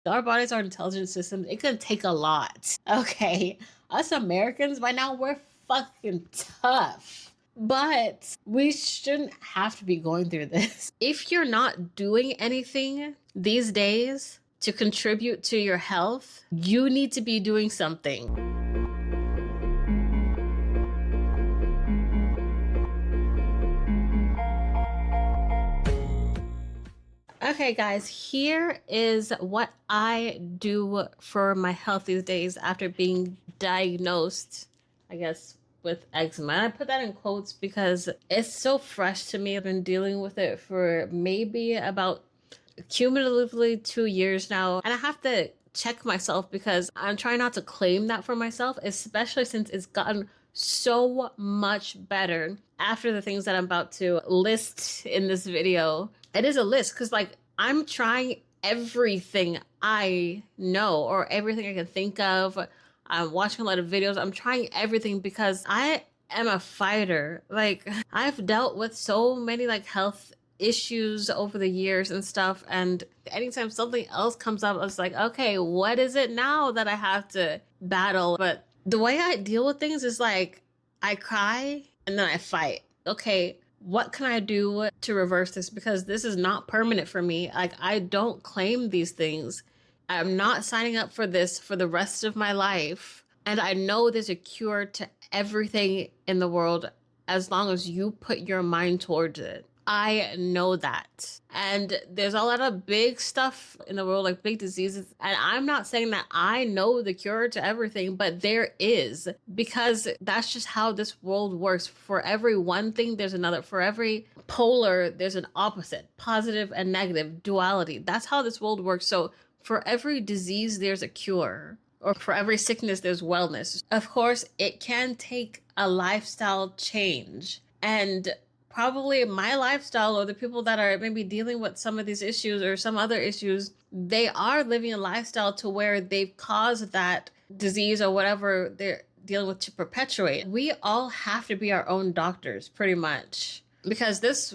Our bodies are intelligent systems. It can take a lot. Okay. Us Americans, by now, we're fucking tough. But we shouldn't have to be going through this. If you're not doing anything these days to contribute to your health, you need to be doing something. Okay, guys, here is what I do for my health these days after being diagnosed, I guess, with eczema. And I put that in quotes because it's so fresh to me. I've been dealing with it for maybe about cumulatively 2 years now. And I have to check myself because I'm trying not to claim that for myself, especially since it's gotten so much better after the things that I'm about to list in this video. It is a list because like I'm trying everything I know or everything I can think of. I'm watching a lot of videos. I'm trying everything because I am a fighter. Like I've dealt with so many like health issues over the years and stuff, and anytime something else comes up, it's like, okay, what is it now that I have to battle? But the way I deal with things is like I cry and then I fight. Okay, what can I do to reverse this? Because this is not permanent for me. Like I don't claim these things. I'm not signing up for this for the rest of my life. And I know there's a cure to everything in the world as long as you put your mind towards it. I know that. And there's a lot of big stuff in the world, like big diseases. And I'm not saying that I know the cure to everything, but there is, because that's just how this world works. For every one thing, there's another. For every polar, there's an opposite, positive and negative, duality. That's how this world works. So for every disease, there's a cure. Or for every sickness, there's wellness. Of course, it can take a lifestyle change. And probably my lifestyle, or the people that are maybe dealing with some of these issues or some other issues, they are living a lifestyle to where they've caused that disease or whatever they're dealing with to perpetuate. We all have to be our own doctors, pretty much, because this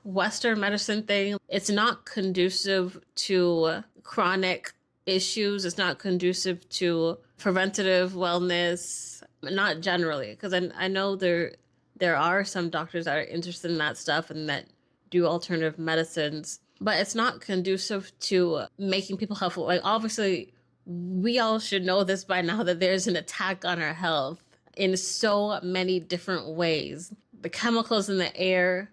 Western medicine thing, it's not conducive to chronic issues. It's not conducive to preventative wellness, not generally, because I know there are some doctors that are interested in that stuff and that do alternative medicines, but it's not conducive to making people healthy. Like obviously we all should know this by now, that there's an attack on our health in so many different ways. The chemicals in the air,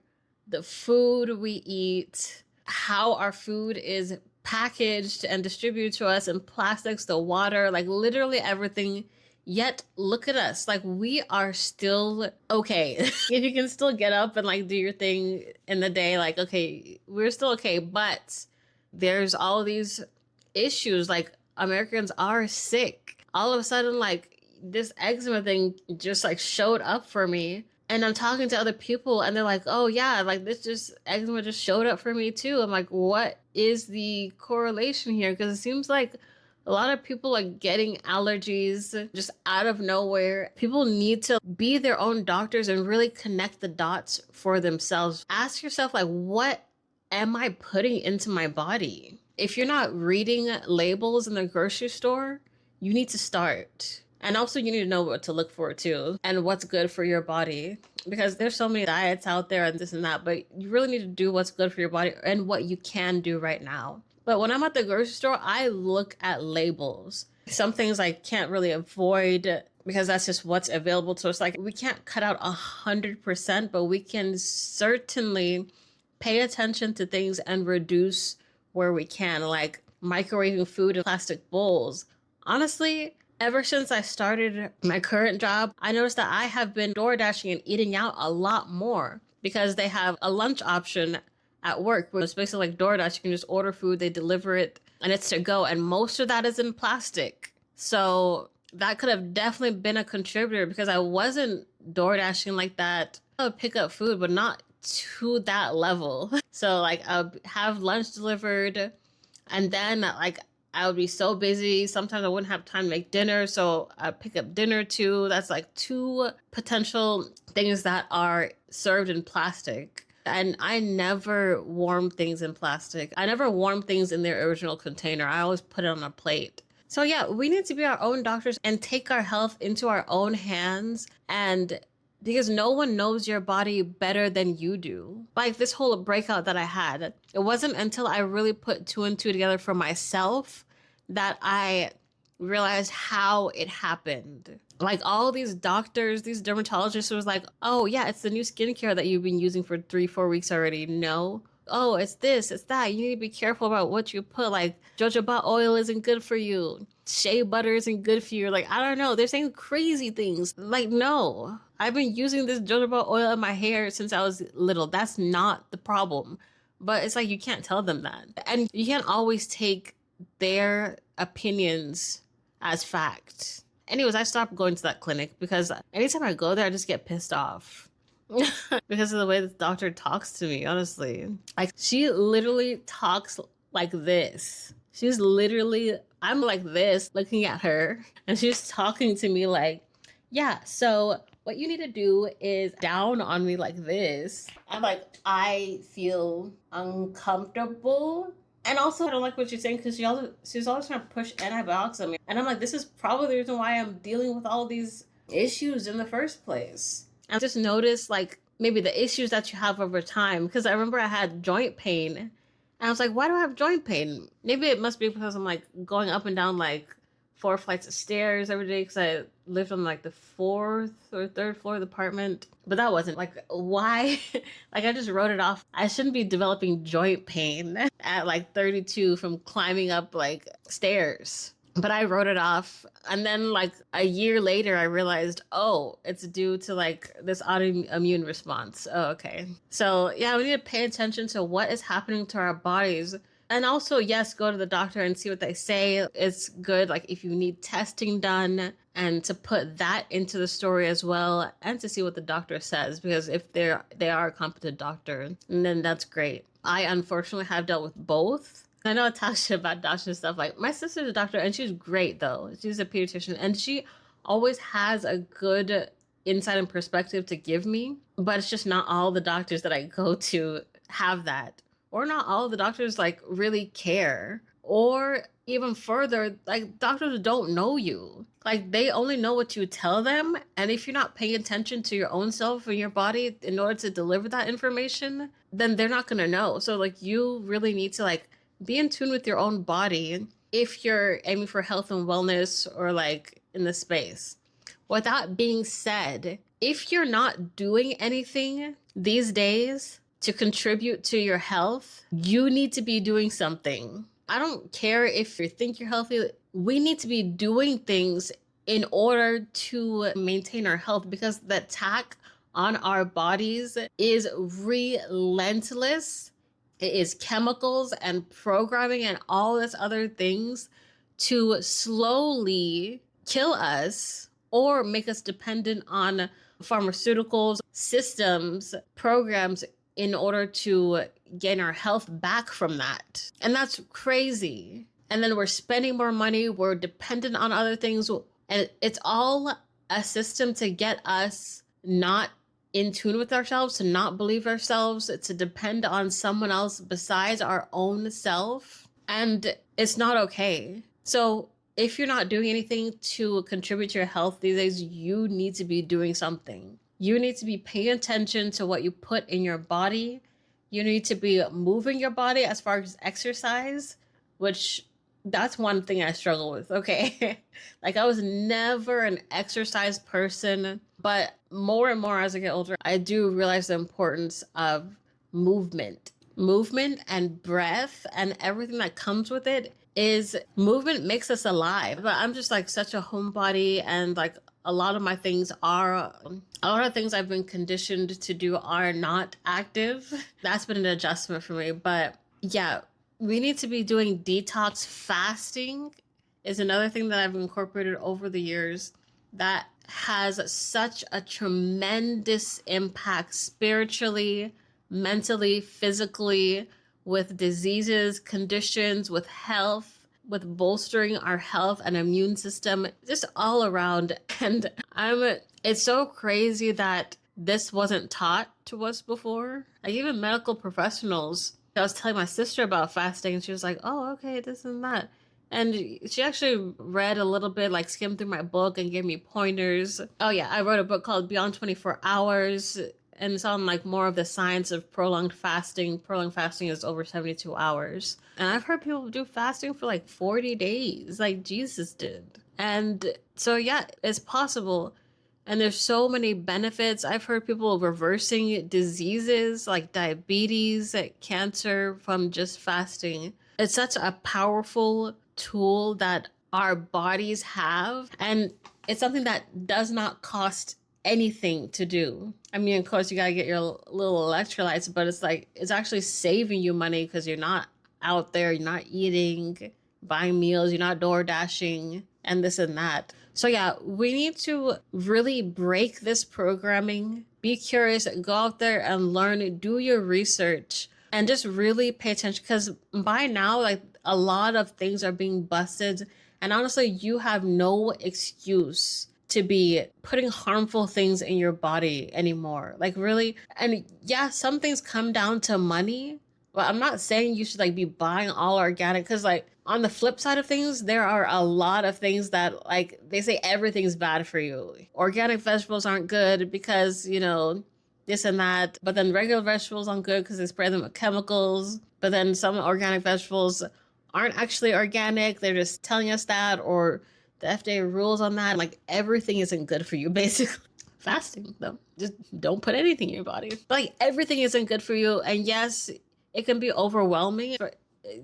the food we eat, how our food is packaged and distributed to us in plastics, the water, like literally everything. Yet look at us, like we are still okay. If you can still get up and like do your thing in the day, like okay, we're still okay. But there's all these issues, like Americans are sick. All of a sudden, like this eczema thing just like showed up for me. And I'm talking to other people and they're like, oh yeah, like eczema just showed up for me too. I'm like, what is the correlation here? Because it seems like a lot of people are getting allergies just out of nowhere. People need to be their own doctors and really connect the dots for themselves. Ask yourself, like, what am I putting into my body? If you're not reading labels in the grocery store, you need to start. And also you need to know what to look for too and what's good for your body, because there's so many diets out there and this and that, but you really need to do what's good for your body and what you can do right now. But when I'm at the grocery store, I look at labels. Some things I can't really avoid because that's just what's available to us. Like we can't cut out 100%, but we can certainly pay attention to things and reduce where we can, like microwaving food in plastic bowls. Honestly, ever since I started my current job, I noticed that I have been door dashing and eating out a lot more because they have a lunch option at work where it's basically like DoorDash. You can just order food, they deliver it, and it's to go. And most of that is in plastic. So that could have definitely been a contributor because I wasn't door dashing like that. I would pick up food, but not to that level. So like I'll have lunch delivered and then like I would be so busy. Sometimes I wouldn't have time to make dinner. So I'd pick up dinner too. That's like two potential things that are served in plastic. And I never warm things in plastic. I never warm things in their original container. I always put it on a plate. So yeah, we need to be our own doctors and take our health into our own hands, and because no one knows your body better than you do. Like this whole breakout that I had, it wasn't until I really put two and two together for myself that I realized how it happened. Like all these doctors, these dermatologists was like, oh yeah, it's the new skincare that you've been using for 3-4 weeks already. No. Oh, it's this, it's that. You need to be careful about what you put. Like jojoba oil isn't good for you. Shea butter isn't good for you. Like, I don't know. They're saying crazy things. Like, no. I've been using this jojoba oil in my hair since I was little. That's not the problem. But it's like you can't tell them that. And you can't always take their opinions as fact. Anyways, I stopped going to that clinic because anytime I go there, I just get pissed off. Because of the way the doctor talks to me, honestly. Like, she literally talks like this. She's literally, I'm like this, looking at her, and she's talking to me like, yeah, so what you need to do is down on me like this. I'm like, I feel uncomfortable. And also, I don't like what she's saying because she's always trying to push antibiotics on me. And I'm like, this is probably the reason why I'm dealing with all these issues in the first place. I just noticed like maybe the issues that you have over time. Because I remember I had joint pain. And I was like, why do I have joint pain? Maybe it must be because I'm like going up and down like 4 flights of stairs every day because I lived on like the 4th or 3rd floor of the apartment. But that wasn't like, why? Like I just wrote it off. I shouldn't be developing joint pain at like 32 from climbing up like stairs. But I wrote it off. And then like a year later, I realized, oh, it's due to like this autoimmune response. Oh, okay. So yeah, we need to pay attention to what is happening to our bodies. And also, yes, go to the doctor and see what they say. It's good, like if you need testing done, and to put that into the story as well, and to see what the doctor says, because if they are a competent doctor, then that's great. I unfortunately have dealt with both. I know I talk shit about doctors and stuff. Like my sister's a doctor, and she's great though. She's a pediatrician, and she always has a good insight and perspective to give me. But it's just not all the doctors that I go to have that. Or not all the doctors like really care. Or even further, like doctors don't know you. Like they only know what you tell them. And if you're not paying attention to your own self and your body in order to deliver that information, then they're not gonna know. So like you really need to like be in tune with your own body if you're aiming for health and wellness or like in the space. With that being said, if you're not doing anything these days to contribute to your health, you need to be doing something. I don't care if you think you're healthy. We need to be doing things in order to maintain our health, because the attack on our bodies is relentless. It is chemicals and programming and all this other things to slowly kill us or make us dependent on pharmaceuticals, systems, programs in order to gain our health back from that. And that's crazy. And then we're spending more money, we're dependent on other things, and it's all a system to get us not in tune with ourselves, to not believe ourselves, to depend on someone else besides our own self. And it's not okay. So if you're not doing anything to contribute to your health these days, you need to be doing something. You need to be paying attention to what you put in your body. You need to be moving your body as far as exercise, which that's one thing I struggle with, okay? Like I was never an exercise person, but more and more as I get older, I do realize the importance of movement. Movement and breath and everything that comes with it is movement makes us alive. But I'm just like such a homebody, and like a lot of my things are, a lot of things I've been conditioned to do are not active. That's been an adjustment for me. But yeah, we need to be doing detox fasting is another thing that I've incorporated over the years that has such a tremendous impact spiritually, mentally, physically, with diseases, conditions, with health, with bolstering our health and immune system, just all around. And it's so crazy that this wasn't taught to us before. Like even medical professionals. I was telling my sister about fasting and she was like, oh, okay, this and that. And she actually read a little bit, like skimmed through my book and gave me pointers. Oh yeah, I wrote a book called Beyond 24 Hours, and it's on like more of the science of prolonged fasting. Prolonged fasting is over 72 hours. And I've heard people do fasting for like 40 days, like Jesus did. And so yeah, it's possible. And there's so many benefits. I've heard people reversing diseases like diabetes, like cancer from just fasting. It's such a powerful tool that our bodies have. And it's something that does not cost anything to do. I mean, of course, you got to get your little electrolytes, but it's like, it's actually saving you money because you're not out there, you're not eating, buying meals, you're not door dashing, and this and that. So yeah, we need to really break this programming, be curious, go out there and learn, do your research, and just really pay attention because by now, like a lot of things are being busted. And honestly, you have no excuse to be putting harmful things in your body anymore. Like really, and yeah, some things come down to money. Well, I'm not saying you should like be buying all organic because like on the flip side of things, there are a lot of things that like they say everything's bad for you. Organic vegetables aren't good because, you know, this and that. But then regular vegetables aren't good because they spray them with chemicals. But then some organic vegetables aren't actually organic. They're just telling us that, or the FDA rules on that. Like everything isn't good for you, basically. Fasting, though. Just don't put anything in your body. But like everything isn't good for you. And yes, it can be overwhelming.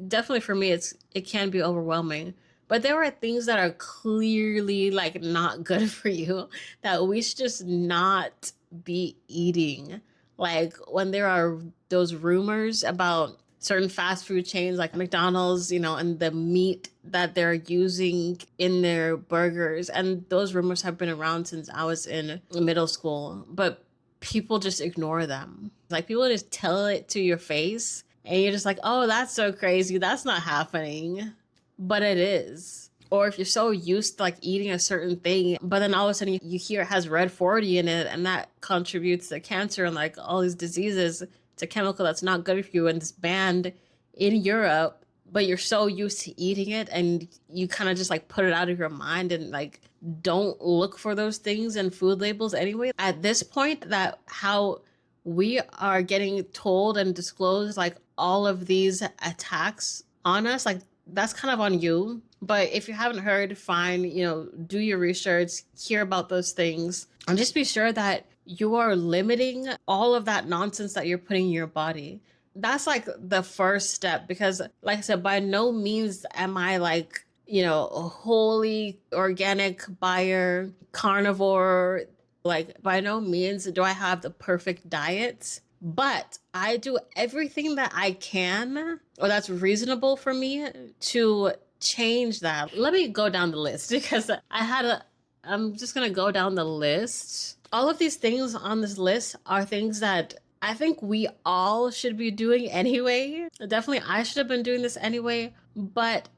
Definitely for me, it can be overwhelming. But there are things that are clearly like not good for you that we should just not be eating. Like when there are those rumors about certain fast food chains like McDonald's, you know, and the meat that they're using in their burgers. And those rumors have been around since I was in middle school, but people just ignore them. Like people just tell it to your face and you're just like, oh, that's so crazy. That's not happening. But it is. Or if you're so used to like eating a certain thing, but then all of a sudden you hear it has red 40 in it and that contributes to cancer and like all these diseases. It's a chemical that's not good for you and it's banned in Europe, but you're so used to eating it and you kind of just like put it out of your mind and like don't look for those things in food labels anyway. At this point, that how we are getting told and disclosed like all of these attacks on us, like that's kind of on you. But if you haven't heard, fine, you know, do your research, hear about those things, and just be sure that you are limiting all of that nonsense that you're putting in your body. That's like the first step because, like I said, by no means am I like, you know, a wholly organic buyer, carnivore. Like, by no means do I have the perfect diet, but I do everything that I can or that's reasonable for me to change that. Let me go down the list because I'm just going to go down the list. All of these things on this list are things that I think we all should be doing anyway. Definitely I should have been doing this anyway, but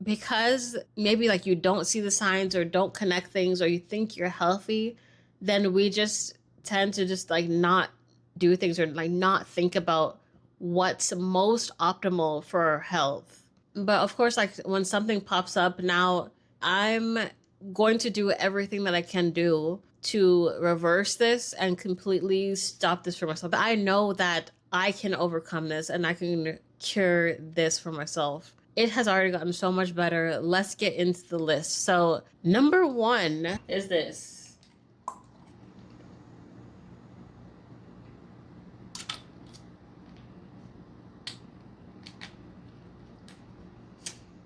because maybe like you don't see the signs or don't connect things or you think you're healthy, then we just tend to just like not do things or like not think about what's most optimal for our health. But of course, like when something pops up now, I'm going to do everything that I can do to reverse this and completely stop this for myself. I know that I can overcome this and I can cure this for myself. It has already gotten so much better. Let's get into the list. So number 1 is this.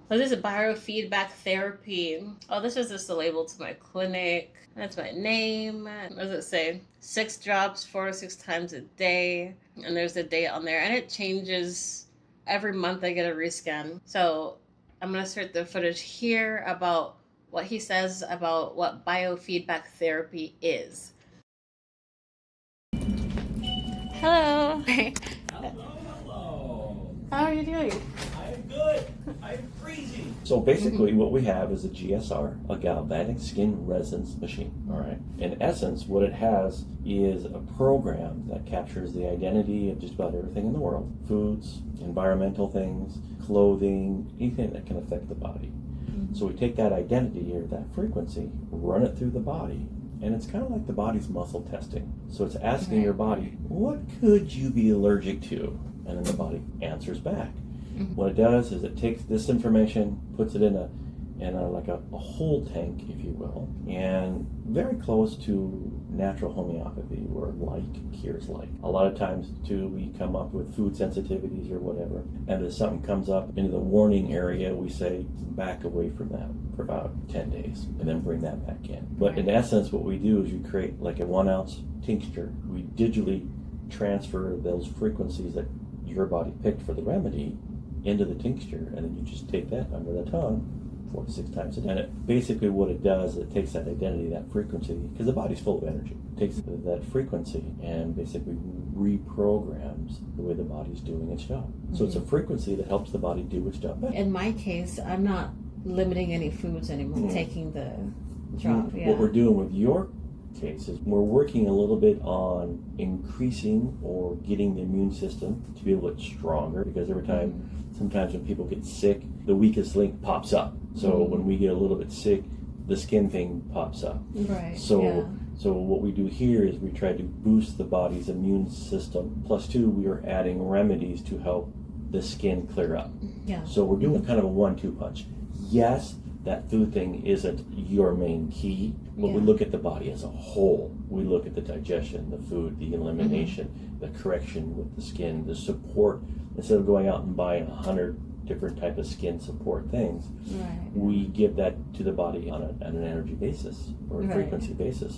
So this is Biofeedback Therapy. Oh, this is just the label to my clinic. That's my name. What does it say? 6 drops 4 to 6 times a day. And there's a date on there. And it changes every month. I get a rescan. So I'm going to insert the footage here about what he says about what biofeedback therapy is. Hello. Hello. How are you doing? I'm good. good. I'm freezing. So basically what we have is a GSR, a galvanic skin resonance machine, all right? In essence, what it has is a program that captures the identity of just about everything in the world. Foods, environmental things, clothing, anything that can affect the body. So we take that identity or that frequency, run it through the body, and it's kind of like the body's muscle testing. So it's asking your body, what could you be allergic to? And then the body answers back. What it does is it takes this information, puts it in a like a whole tank, if you will, and very close to natural homeopathy, where like cures like. A lot of times, too, we come up with food sensitivities or whatever, and if something comes up into the warning area, we say back away from that for about 10 days, and then bring that back in. But in essence, what we do is you create like a 1 ounce tincture. We digitally transfer those frequencies that your body picked for the remedy into the tincture, and then you just take that under the tongue 4 to 6 times a day. And basically what it does, it takes that identity, that frequency, because the body's full of energy. It takes that frequency and basically reprograms the way the body's doing its job. So it's a frequency that helps the body do its job better. In my case, I'm not limiting any foods anymore, taking the drop. What we're doing with your case is we're working a little bit on increasing or getting the immune system to be a little bit stronger, because every time, sometimes when people get sick, the weakest link pops up. So when we get a little bit sick, the skin thing pops up. Right. So what we do here is we try to boost the body's immune system. Plus 2, we are adding remedies to help the skin clear up. Yeah. So we're doing kind of a 1-2 punch. Yes, that food thing isn't your main key, but we look at the body as a whole. We look at the digestion, the food, the elimination, the correction with the skin, the support. Instead of going out and buying 100 different type of skin support things, we give that to the body on an energy basis or a frequency basis.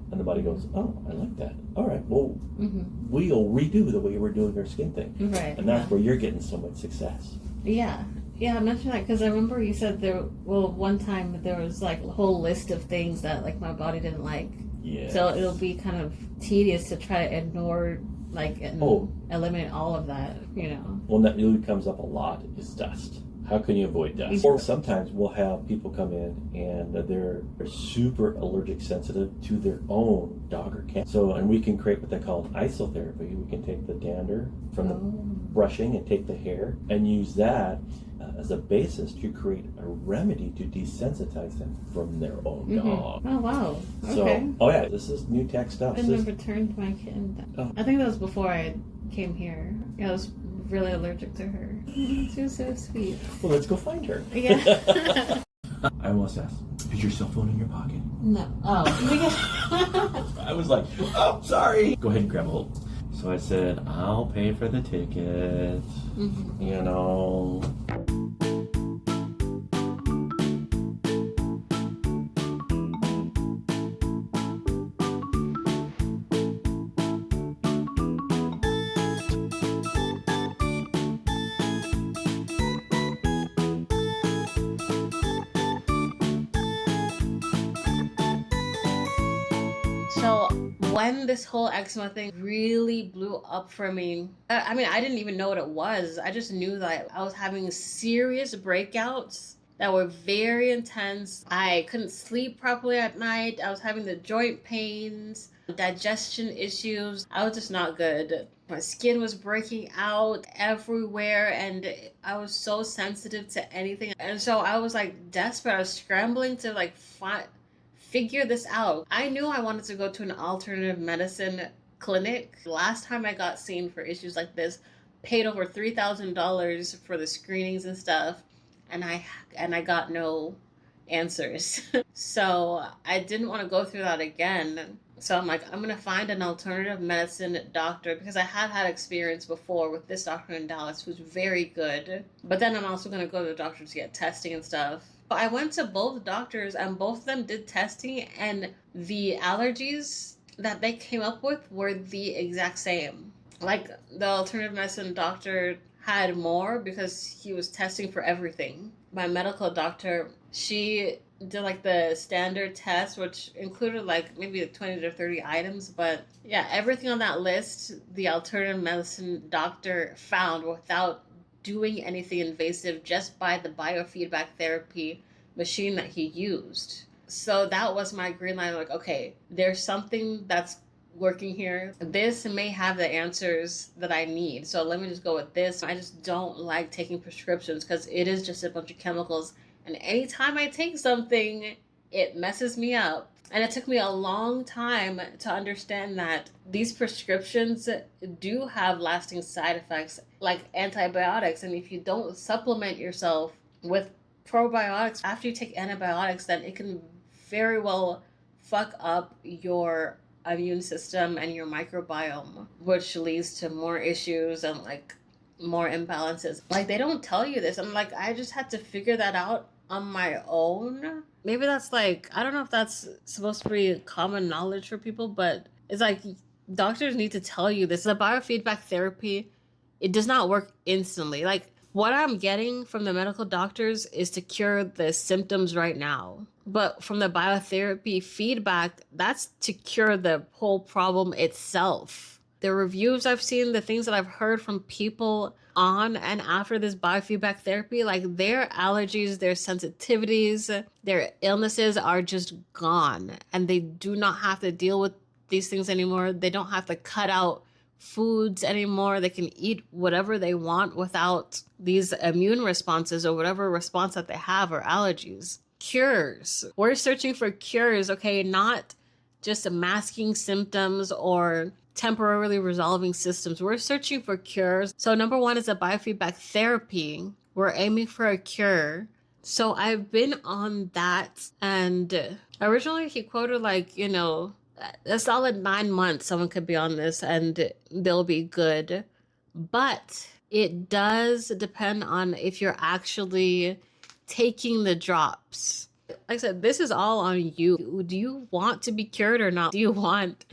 And the body goes, oh, I like that. All right, well, we'll redo the way we're doing our skin thing. Right. And that's where you're getting so much success. Yeah, I mentioned that because I remember you said one time there was like a whole list of things that like my body didn't like. Yeah. So it'll be kind of tedious to try to ignore and eliminate all of that, you know. One that really comes up a lot is dust. How can you avoid dust? Or sometimes we'll have people come in and they're super allergic sensitive to their own dog or cat. So, and we can create what they call isotherapy. We can take the dander from the brushing and take the hair and use that as a basis to create a remedy to desensitize them from their own dog. Oh, wow. Okay. So, this is new tech stuff. I never returned my kitten. I think that was before I came here. I was really allergic to her. She was so sweet. Well, let's go find her. Yeah. I almost asked, is your cell phone in your pocket? No. Oh. I was like, oh, sorry. Go ahead and grab a hold. So I said, I'll pay for the ticket. You know. So when this whole eczema thing really blew up for me, I mean, I didn't even know what it was. I just knew that I was having serious breakouts that were very intense. I couldn't sleep properly at night. I was having the joint pains, digestion issues. I was just not good. My skin was breaking out everywhere, and I was so sensitive to anything. And so I was like desperate. I was scrambling to like figure this out. I knew I wanted to go to an alternative medicine clinic. Last time I got seen for issues like this, paid over $3,000 for the screenings and stuff, and I got no answers. So I didn't want to go through that again. So I'm like, I'm gonna find an alternative medicine doctor, because I had experience before with this doctor in Dallas who's very good. But then I'm also gonna go to the doctor to get testing and stuff. I went to both doctors and both of them did testing, and the allergies that they came up with were the exact same. Like the alternative medicine doctor had more because he was testing for everything. My medical doctor, she did like the standard test, which included like maybe 20 to 30 items, but yeah, everything on that list the alternative medicine doctor found without doing anything invasive just by the biofeedback therapy machine that he used. So that was my green line. Like, okay, there's something that's working here. This may have the answers that I need. So let me just go with this. I just don't like taking prescriptions because it is just a bunch of chemicals. And anytime I take something, it messes me up. And it took me a long time to understand that these prescriptions do have lasting side effects like antibiotics. And if you don't supplement yourself with probiotics after you take antibiotics, then it can very well fuck up your immune system and your microbiome, which leads to more issues and like more imbalances. Like, they don't tell you this. I'm like, I just had to figure that out on my own. Maybe that's like, I don't know if that's supposed to be common knowledge for people, but it's like doctors need to tell you this. The biofeedback therapy, it does not work instantly. Like, what I'm getting from the medical doctors is to cure the symptoms right now. But from the biotherapy feedback, that's to cure the whole problem itself. The reviews I've seen, the things that I've heard from people on and after this biofeedback therapy, like their allergies, their sensitivities, their illnesses are just gone. And they do not have to deal with these things anymore. They don't have to cut out foods anymore. They can eat whatever they want without these immune responses or whatever response that they have or allergies. Cures. We're searching for cures, okay? Not just masking symptoms or temporarily resolving systems. We're searching for cures. So number one is a biofeedback therapy. We're aiming for a cure. So I've been on that, and originally he quoted like, you know, a solid 9 months someone could be on this and they'll be good. But it does depend on if you're actually taking the drops. Like I said, this is all on you. Do you want to be cured or not? Do you want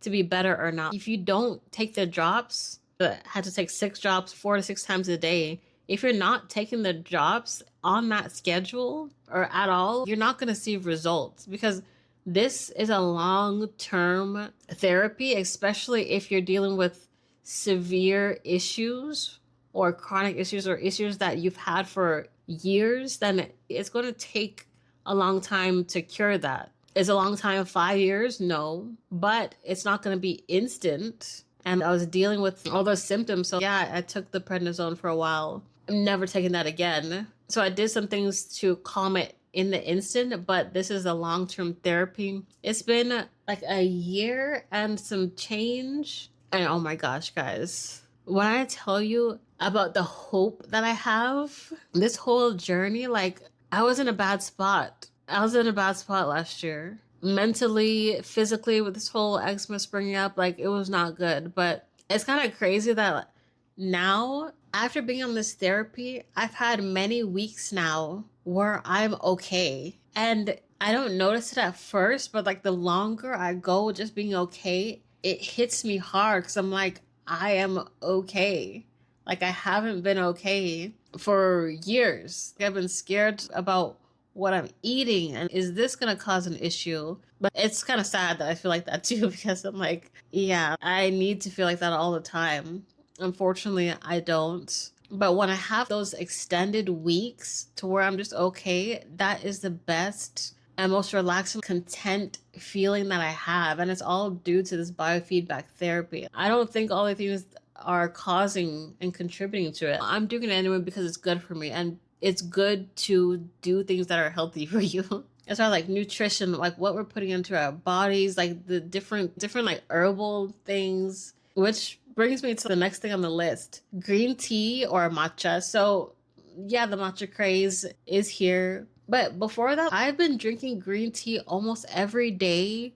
to be better or not? If you don't take the drops, had to take 6 drops 4 to 6 times a day, if you're not taking the drops on that schedule or at all, you're not going to see results, because this is a long-term therapy, especially if you're dealing with severe issues or chronic issues or issues that you've had for years. Then it's going to take a long time to cure that. Is a long time 5 years? No, but it's not going to be instant. And I was dealing with all those symptoms. So yeah, I took the prednisone for a while. I'm never taking that again. So I did some things to calm it in the instant, but this is a long-term therapy. It's been like a year and some change. And oh my gosh, guys, when I tell you about the hope that I have, this whole journey, like, I was in a bad spot. I was in a bad spot last year. Mentally, physically, with this whole eczema springing up, like, it was not good. But it's kind of crazy that now, after being on this therapy, I've had many weeks now where I'm okay. And I don't notice it at first, but like the longer I go just being okay, it hits me hard because I'm like, I am okay. Like, I haven't been okay for years. I've been scared about what I'm eating and is this gonna cause an issue? But it's kind of sad that I feel like that too, because I'm like, yeah, I need to feel like that all the time. Unfortunately, I don't. But when I have those extended weeks to where I'm just okay, that is the best and most relaxing, content feeling that I have. And it's all due to this biofeedback therapy. I don't think all the things are causing and contributing to it. I'm doing it anyway because it's good for me. And it's good to do things that are healthy for you. As far as like nutrition, like what we're putting into our bodies, like the different like herbal things, which brings me to the next thing on the list, green tea or matcha. So yeah, the matcha craze is here. But before that, I've been drinking green tea almost every day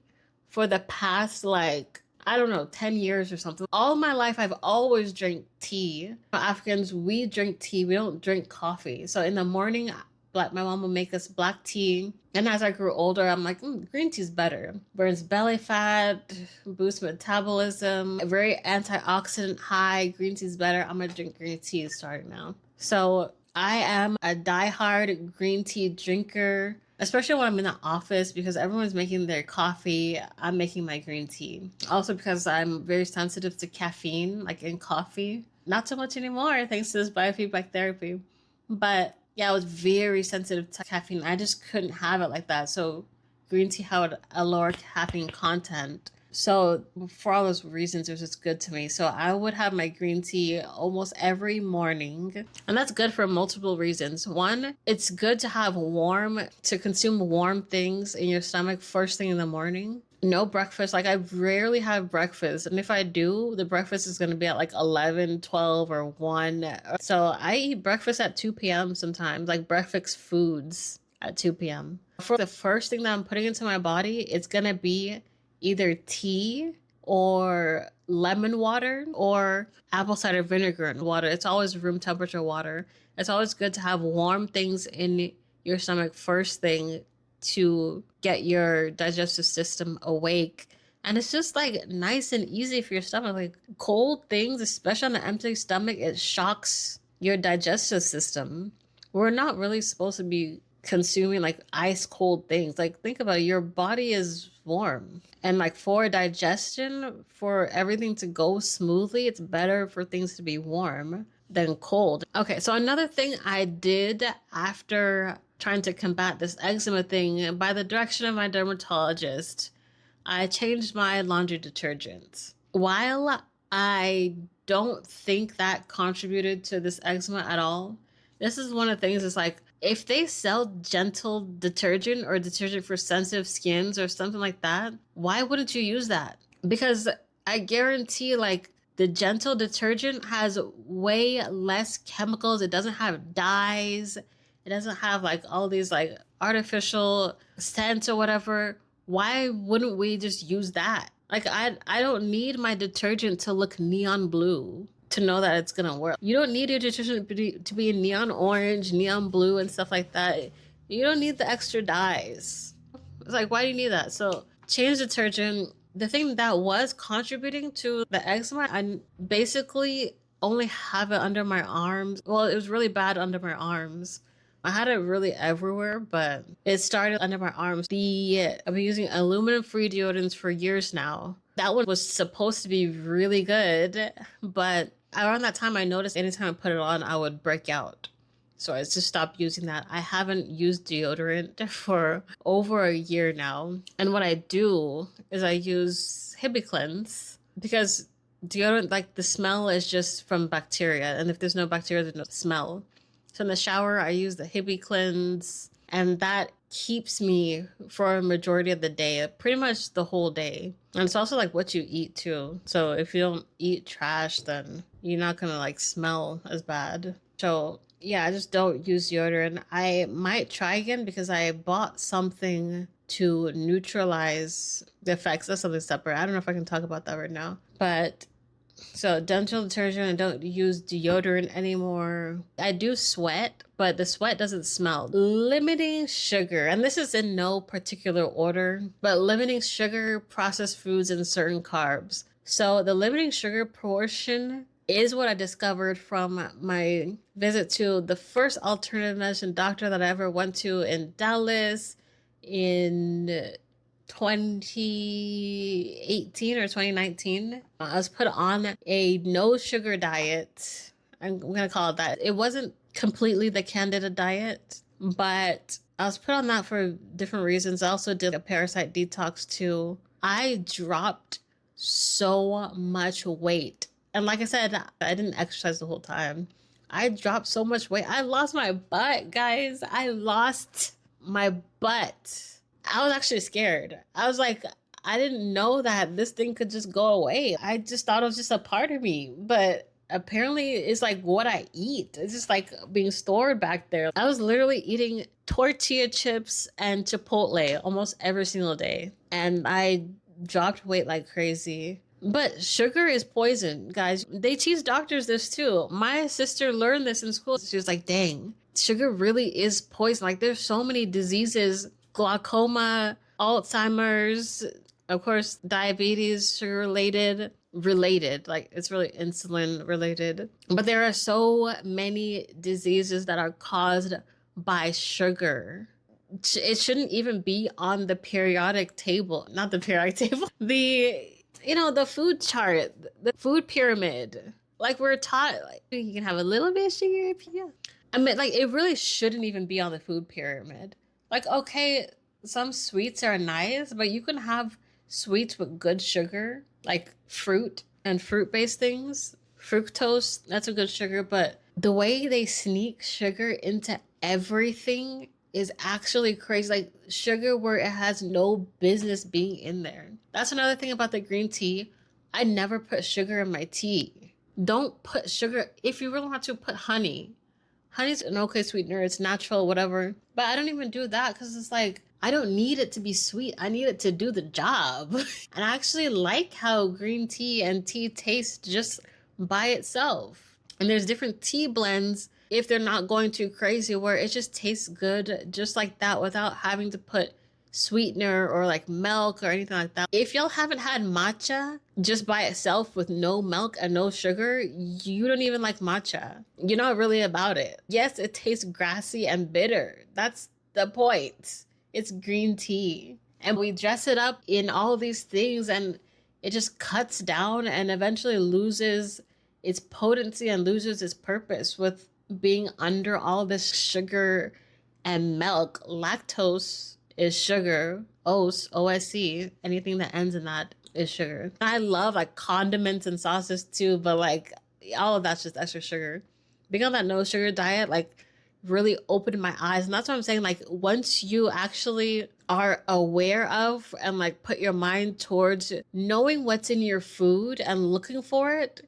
for the past, like, I don't know, 10 years or something. All my life, I've always drank tea. Africans, we drink tea. We don't drink coffee. So in the morning, my mom would make us black tea. And as I grew older, I'm like, green tea's better. Burns belly fat, boosts metabolism, very antioxidant high. Green tea's better. I'm going to drink green tea starting now. So I am a diehard green tea drinker, especially when I'm in the office, because everyone's making their coffee. I'm making my green tea. Also because I'm very sensitive to caffeine, like in coffee. not so much anymore thanks to this biofeedback therapy. But yeah, I was very sensitive to caffeine. I just couldn't have it like that. So green tea had a lower caffeine content. So for all those reasons, it was just good to me. So I would have my green tea almost every morning. And that's good for multiple reasons. One, it's good to have to consume warm things in your stomach first thing in the morning. No breakfast. Like, I rarely have breakfast. And if I do, the breakfast is going to be at like 11, 12, or 1. So I eat breakfast at 2 p.m. sometimes, like breakfast foods at 2 p.m. For the first thing that I'm putting into my body, it's going to be either tea or lemon water or apple cider vinegar water. It's always room temperature water. It's always good to have warm things in your stomach first thing to get your digestive system awake. And it's just like nice and easy for your stomach. Like, cold things, especially on an empty stomach, it shocks your digestive system. We're not really supposed to be consuming like ice cold things. Like, think about it, your body is warm, and like for digestion, for everything to go smoothly, it's better for things to be warm than cold. Okay, so another thing I did after trying to combat this eczema thing, by the direction of my dermatologist, I changed my laundry detergent. While I don't think that contributed to this eczema at all, this is one of the things. It's like, if they sell gentle detergent or detergent for sensitive skins or something like that, why wouldn't you use that? Because I guarantee, like, the gentle detergent has way less chemicals. It doesn't have dyes. It doesn't have like all these like artificial scents or whatever. Why wouldn't we just use that? Like, I don't need my detergent to look neon blue to know that it's gonna work. You don't need your detergent to be neon orange, neon blue, and stuff like that. You don't need the extra dyes. It's like, why do you need that? So change detergent. The thing that was contributing to the eczema, I basically only have it under my arms. Well, it was really bad under my arms. I had it really everywhere, but it started under my arms. I've been using aluminum-free deodorants for years now. That one was supposed to be really good, but around that time I noticed anytime I put it on, I would break out. So I just stopped using that. I haven't used deodorant for over a year now. And what I do is I use Hibiclens, because deodorant, like, the smell is just from bacteria. And if there's no bacteria, there's no smell. So in the shower, I use the Hibiclens, and that keeps me for a majority of the day, pretty much the whole day. And it's also like what you eat too. So if you don't eat trash, then you're not gonna like smell as bad. So yeah, I just don't use deodorant. I might try again because I bought something to neutralize the effects. That's something separate. I don't know if I can talk about that right now. But so dental detergent, I don't use deodorant anymore. I do sweat, but the sweat doesn't smell. Limiting sugar, and this is in no particular order, but limiting sugar, processed foods, and certain carbs. So the limiting sugar portion is what I discovered from my visit to the first alternative medicine doctor that I ever went to in Dallas in 2018 or 2019. I was put on a no sugar diet. I'm gonna call it that. It wasn't completely the Candida diet, but I was put on that for different reasons. I also did a parasite detox too. I dropped so much weight. And like I said, I didn't exercise the whole time. I dropped so much weight. I lost my butt, guys. I lost my butt. I was actually scared. I was like, I didn't know that this thing could just go away. I just thought it was just a part of me. But apparently it's like what I eat. It's just like being stored back there. I was literally eating tortilla chips and Chipotle almost every single day. And I dropped weight like crazy. But sugar is poison, guys. They teach doctors this too. My sister learned this in school. She was like, dang, sugar really is poison. Like, there's so many diseases, glaucoma, Alzheimer's, of course, diabetes, sugar related, like it's really insulin related. But there are so many diseases that are caused by sugar. It shouldn't even be on the periodic table, not the periodic table, the food chart, the food pyramid. Like we're taught, like you can have a little bit of sugar if you. I mean, like it really shouldn't even be on the food pyramid. Like, okay, some sweets are nice, but you can have sweets with good sugar, like fruit and fruit-based things. Fructose, that's a good sugar, but the way they sneak sugar into everything is actually crazy. Like sugar where it has no business being in there. That's another thing about the green tea. I never put sugar in my tea. Don't put sugar. If you really want to, put honey. Honey's an okay sweetener. It's natural, whatever. But I don't even do that because it's like, I don't need it to be sweet. I need it to do the job. And I actually like how green tea and tea taste just by itself. And there's different tea blends if they're not going too crazy where it just tastes good just like that without having to put sweetener or like milk or anything like that. If y'all haven't had matcha just by itself with no milk and no sugar, you don't even like matcha. You're not really about it. Yes, it tastes grassy and bitter. That's the point. It's green tea. And we dress it up in all these things and it just cuts down and eventually loses its potency and loses its purpose with being under all this sugar and milk. Lactose is sugar. OSC, anything that ends in that is sugar. I love like condiments and sauces too, but like all of that's just extra sugar. Being on that no sugar diet, like really opened my eyes. And that's what I'm saying. Like once you actually are aware of and like put your mind towards knowing what's in your food and looking for it,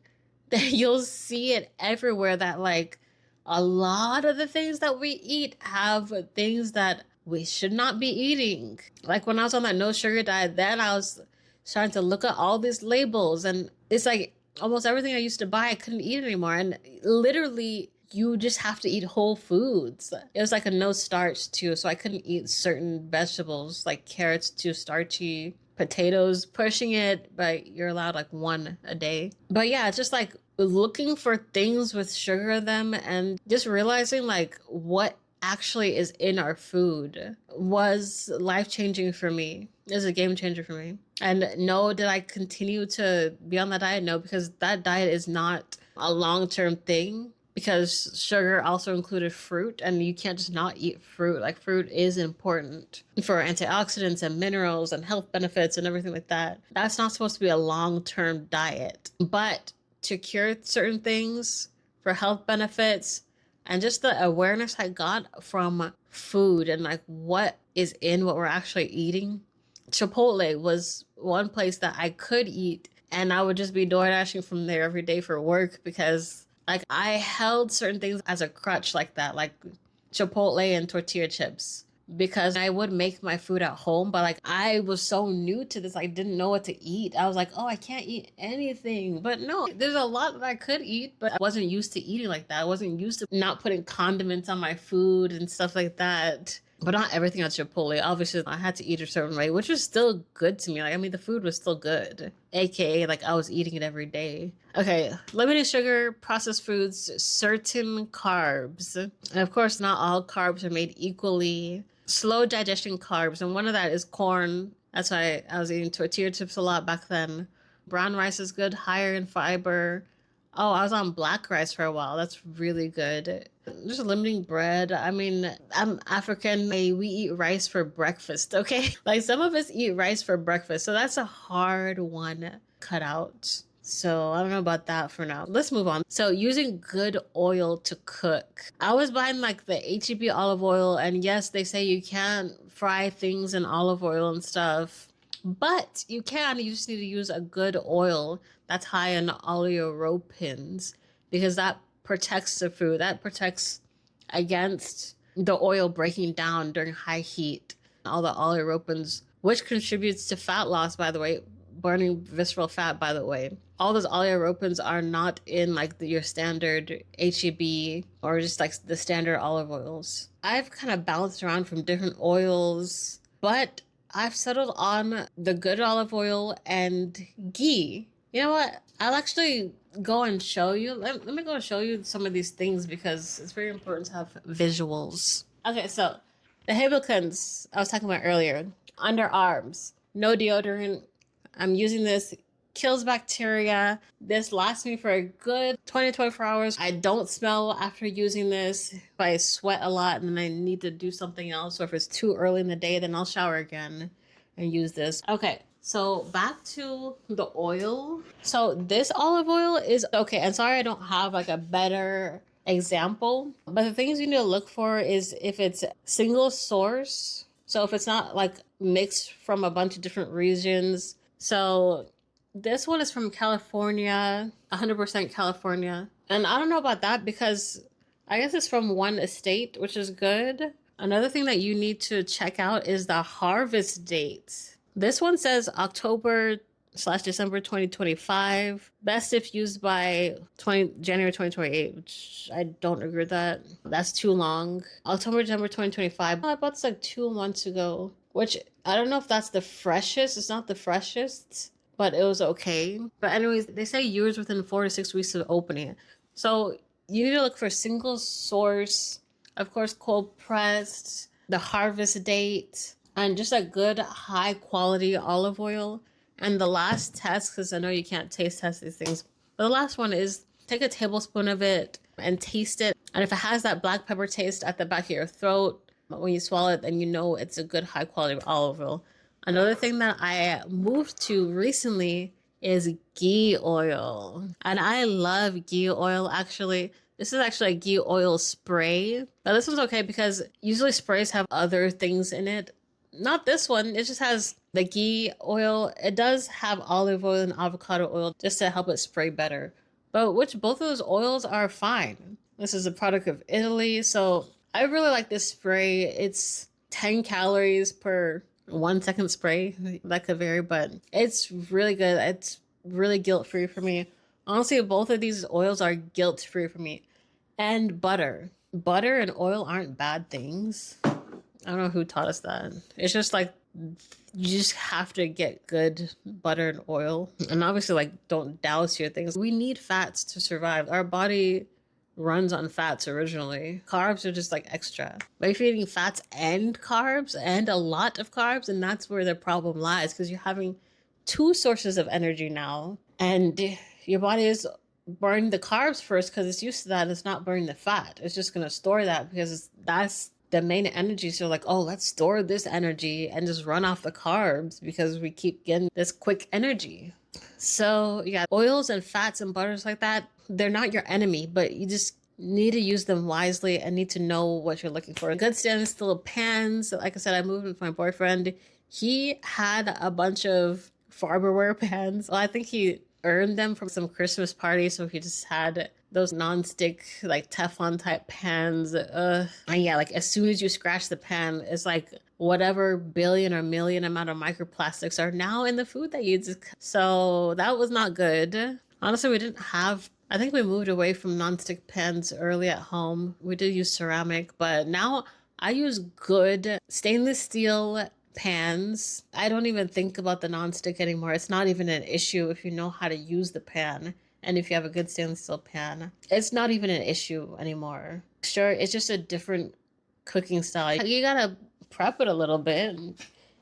then you'll see it everywhere that like a lot of the things that we eat have things that we should not be eating. Like when I was on that no sugar diet, then I was starting to look at all these labels and it's like almost everything I used to buy, I couldn't eat anymore. And literally you just have to eat whole foods. It was like a no starch too. So I couldn't eat certain vegetables like carrots too starchy, potatoes pushing it, but you're allowed like one a day. But yeah, it's just like looking for things with sugar in them and just realizing like what actually is in our food was life-changing for me. It was a game changer for me. And no, did I continue to be on that diet? No, because that diet is not a long-term thing because sugar also included fruit and you can't just not eat fruit. Like fruit is important for antioxidants and minerals and health benefits and everything like that. That's not supposed to be a long-term diet. But to cure certain things for health benefits and just the awareness I got from food and like what is in what we're actually eating. Chipotle was one place that I could eat and I would just be door dashing from there every day for work because like I held certain things as a crutch like that, like Chipotle and tortilla chips. Because I would make my food at home, but like I was so new to this, I didn't know what to eat. I was like, oh, I can't eat anything. But no, there's a lot that I could eat, but I wasn't used to eating like that. I wasn't used to not putting condiments on my food and stuff like that. But not everything at Chipotle. Obviously, I had to eat a certain way, which was still good to me. Like, I mean, the food was still good. AKA, like, I was eating it every day. Okay, limited sugar, processed foods, certain carbs. And of course, not all carbs are made equally. Slow digestion carbs, and one of that is corn. That's why I was eating tortilla chips a lot back then. Brown rice is good, higher in fiber. Oh, I was on black rice for a while. That's really good. Just limiting bread. I mean, I'm African. We eat rice for breakfast, okay? Like some of us eat rice for breakfast. So that's a hard one cut out. So I don't know about that for now. Let's move on. So using good oil to cook. I was buying like the HEB olive oil. And yes, they say you can't fry things in olive oil and stuff. But you can. You just need to use a good oil that's high in oleoropins because that protects the food. That protects against the oil breaking down during high heat. All the oleoropins, which contributes to fat loss, by the way, burning visceral fat, by the way. All those oleoropins are not in like your standard HEB or just like the standard olive oils. I've kind of bounced around from different oils, but I've settled on the good olive oil and ghee. You know what? I'll actually go and show you. Let me go and show you some of these things because it's very important to have visuals. Okay, so the Hibiclens I was talking about earlier. Underarms. No deodorant. I'm using this kills bacteria. This lasts me for a good 20 to 24 hours. I don't smell after using this. If I sweat a lot and then I need to do something else, or if it's too early in the day, then I'll shower again and use this. Okay, so back to the oil. So this olive oil is okay. And sorry, I don't have like a better example, but the things you need to look for is if it's single source. So if it's not like mixed from a bunch of different regions. So this one is from California, 100% California. And I don't know about that because I guess it's from one estate, which is good. Another thing that you need to check out is the harvest date. This one says October/December 2025. Best if used by January 2028, which I don't agree with that. That's too long. October/December 2025. I bought this like 2 months ago, which I don't know if that's the freshest. It's not the freshest, but it was okay. But anyways, they say use within 4 to 6 weeks of opening it. So you need to look for single source, of course, cold pressed, the harvest date, and just a good high quality olive oil. And the last test, because I know you can't taste test these things, but the last one is take a tablespoon of it and taste it. And if it has that black pepper taste at the back of your throat when you swallow it, then you know it's a good high quality olive oil. Another thing that I moved to recently is ghee oil. And I love ghee oil actually. This is actually a ghee oil spray. But this one's okay because usually sprays have other things in it. Not this one. It just has the ghee oil. It does have olive oil and avocado oil just to help it spray better. But both of those oils are fine. This is a product of Italy. So I really like this spray. It's 10 calories per 1 second spray. That could vary, but it's really good. It's really guilt-free for me. Honestly, both of these oils are guilt-free for me. And butter. Butter and oil aren't bad things. I don't know who taught us that. It's just like you just have to get good butter and oil. And obviously, like, don't douse your things. We need fats to survive. Our body runs on fats originally. Carbs are just like extra. But if you're eating fats and carbs and a lot of carbs, and that's where the problem lies, because you're having 2 sources of energy now. And your body is burning the carbs first because it's used to that. It's not burning the fat. It's just going to store that because that's the main energy. So like, oh, let's store this energy and just run off the carbs because we keep getting this quick energy. So yeah, oils and fats and butters like that, they're not your enemy, but you just need to use them wisely and need to know what you're looking for. Good stainless steel pans. Like I said, I moved with my boyfriend. He had a bunch of Farberware pans. Well, I think he earned them from some Christmas party, so he just had those non-stick like Teflon type pans. And yeah, like as soon as you scratch the pan, it's like whatever billion or million amount of microplastics are now in the food that you just. So that was not good. Honestly, we didn't have. I think we moved away from non-stick pans early at home. We did use ceramic, but now I use good stainless steel pans. I don't even think about the non-stick anymore. It's not even an issue if you know how to use the pan. And if you have a good stainless steel pan, it's not even an issue anymore. Sure, it's just a different cooking style. You gotta prep it a little bit.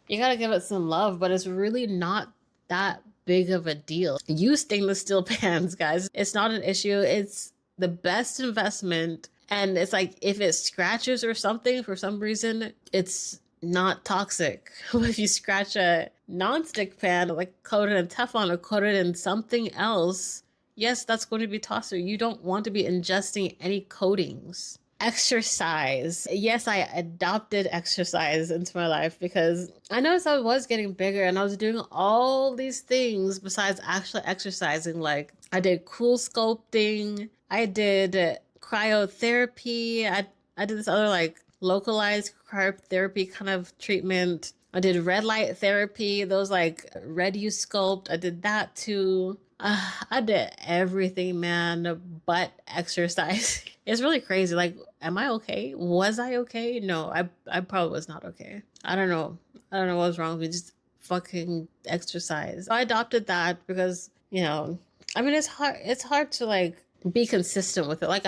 You gotta give it some love, but it's really not that big of a deal. Use stainless steel pans, guys. It's not an issue. It's the best investment. And it's like if it scratches or something for some reason, it's not toxic. If you scratch a non-stick pan, like coated in Teflon or coated in something else, yes, that's going to be toxic. You don't want to be ingesting any coatings. Exercise. Yes, I adopted exercise into my life because I noticed I was getting bigger and I was doing all these things besides actually exercising. Like I did cool sculpting, I did cryotherapy, I did this other like localized cryotherapy kind of treatment. I did red light therapy, those like red you sculpt. I did that too. I did everything, man, but exercise. It's really crazy. Like, am I okay? Was I okay? No, I probably was not okay. I don't know what was wrong with me. Just fucking exercise. I adopted that because, you know, I mean, it's hard to like be consistent with it. Like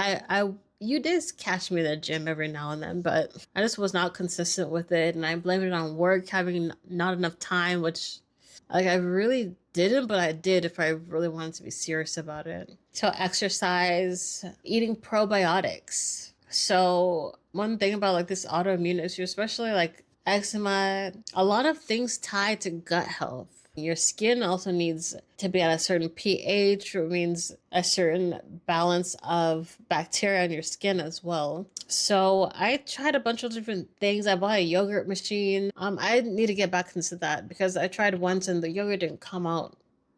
you did catch me in the gym every now and then, but I just was not consistent with it. And I blamed it on work, having not enough time, which Like I really didn't, but I did if I really wanted to be serious about it. So exercise, eating probiotics. So one thing about like this autoimmune issue, especially like eczema, a lot of things tied to gut health. Your skin also needs to be at a certain pH, which means a certain balance of bacteria in your skin as well. So I tried a bunch of different things. I bought a yogurt machine. I need to get back into that because I tried once and the yogurt didn't come out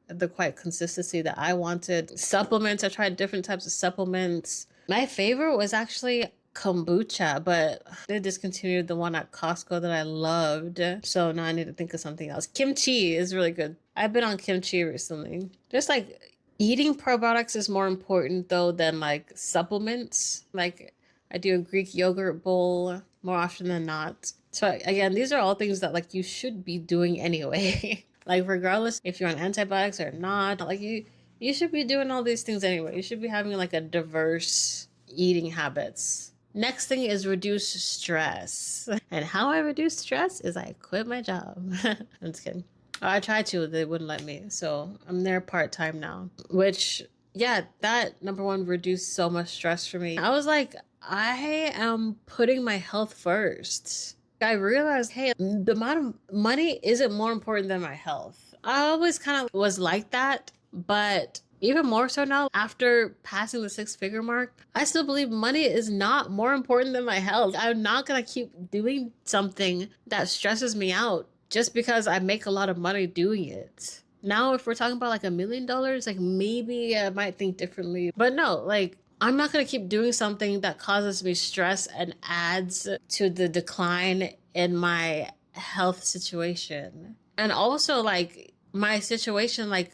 the quite consistency that I wanted. Supplements, I tried different types of supplements. My favorite was actually kombucha, but they discontinued the one at Costco that I loved. So now I need to think of something else. Kimchi is really good. I've been on kimchi recently. Just like eating probiotics is more important though than like supplements. Like I do a Greek yogurt bowl more often than not. So again, these are all things that like you should be doing anyway. Like regardless if you're on antibiotics or not, like you should be doing all these things anyway. You should be having like a diverse eating habits. Next thing is reduce stress. And how I reduce stress is I quit my job. I'm just kidding. I tried to, they wouldn't let me. So I'm there part-time now. Which, yeah, that number one reduced so much stress for me. I was like, I am putting my health first. I realized, hey, the amount of money isn't more important than my health. I always kind of was like that, but even more so now after passing the 6-figure mark, I still believe money is not more important than my health. I'm not going to keep doing something that stresses me out just because I make a lot of money doing it. Now, if we're talking about like $1 million, like maybe I might think differently, but no, like I'm not going to keep doing something that causes me stress and adds to the decline in my health situation. And also like my situation, like